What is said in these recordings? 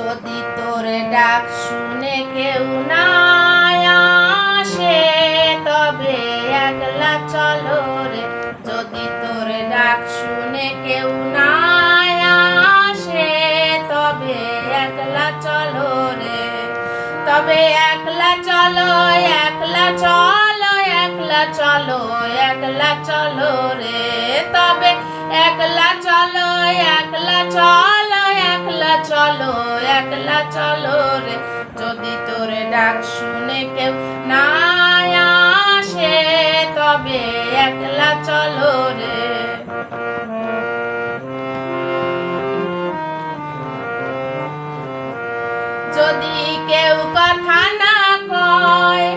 যদি তোর ডাক শুনে কেউ না আসে তবে একলা চলো রে। যদি তোর ডাক শুনে কেউ না আসে তবে একলা চলো রে। তবে একলা চলো, একলা চলো, একলা চলো, একলা চলো রে। তবে একলা চলো, একলা চলো, একলা চলো, একলা চলো রে। যদি তোর ডাক শুনে কেউ না আসে তবে একলা চলো রে। যদি কেউ কথা না কয়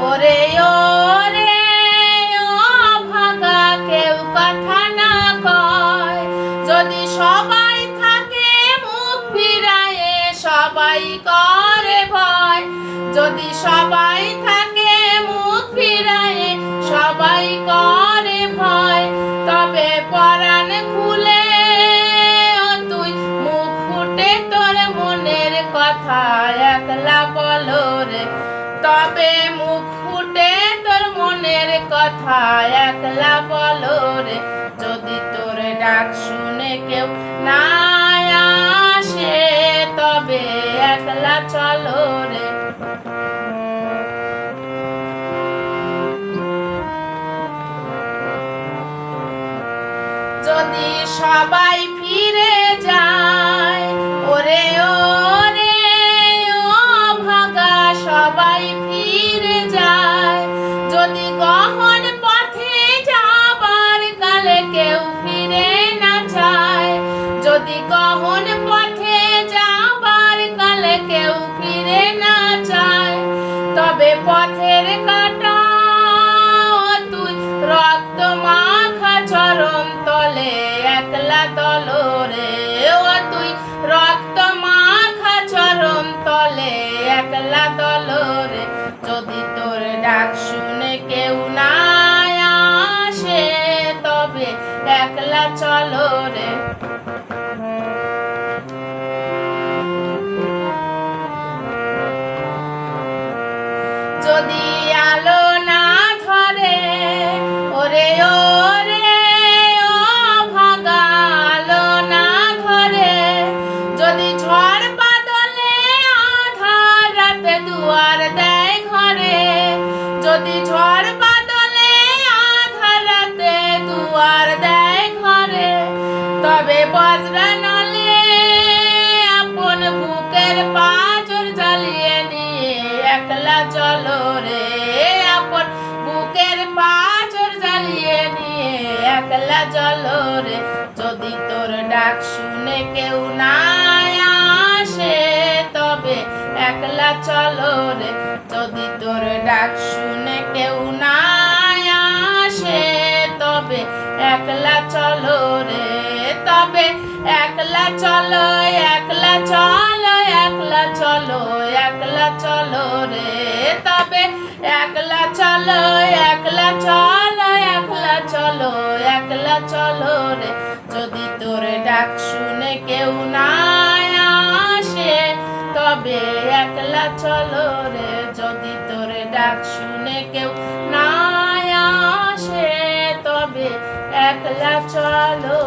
ওরে ওরে ও ভাগা, কেউ কথা না কয়, যদি সবাই থাকে মুখ ফিরায়ে সবাই করে ভয়, যদি সবাই থাকে মুখ ফিরায়ে সবাই করে ভয়, তবে পরাণ খুলে তুই মুখ ফুটে তোর মনের কথা একলা বলো রে। তবে মুখ ফুটে তোর মনের কথা একলা বলো রে। যদি তোর ডাক শুনে কেউ না আসে তবে একলা চলো রে। যদি সবাই ফিরে যায় ওরে ওরে ও ভাগা, সবাই ফিরে যায়, যদি গহন পথে যাবার কালে কেউ ফিরে না যায়, যদি গহন পথে যাবার কালে কেউ ফিরে না যায়, তবে পথের কাটা তুই রক্ত মাখা চরণ তলে একলা তলো রে। ও তুই রক্ত মাখা চরণ তলে একলা তলো রে। যদি তোর ডাক শুনে কেউ না আসে তবে একলা চলো রে। যদি আলো না ধরে ওরে ওরে ও ভাগা, আলো না ধরে, যদি ঝড় বাদলে আধার রাতে দুয়ার দেয় ঘরে, যদি ঝড় বাদলে আধার রাতে দুয়ার দেয় ঘরে, তবে বজ্রা নলে আপন বুকের পাঁজর জ্বালিয়ে নিয়ে একলা চলো রে। আপন বুকের পাঁজর জ্বালিয়ে নিয়ে একলা চলো রে। যদি তোর ডাক শুনে কেউ না আসে তবে একলা চলো রে। যদি তোর ডাক শুনে কেউ না আসে তবে একলা চলো রে। তবে একলা চলো, একলা চলো, একলা চলো, একলা চলো রে। তবে একলা চলো, একলা চলো, একলা চলো, একলা চলো রে। যদি তোর ডাক শুনে কেউ না আসে তবে একলা চলো রে। যদি তোর ডাক শুনে কেউ না আসে তবে একলা চলো।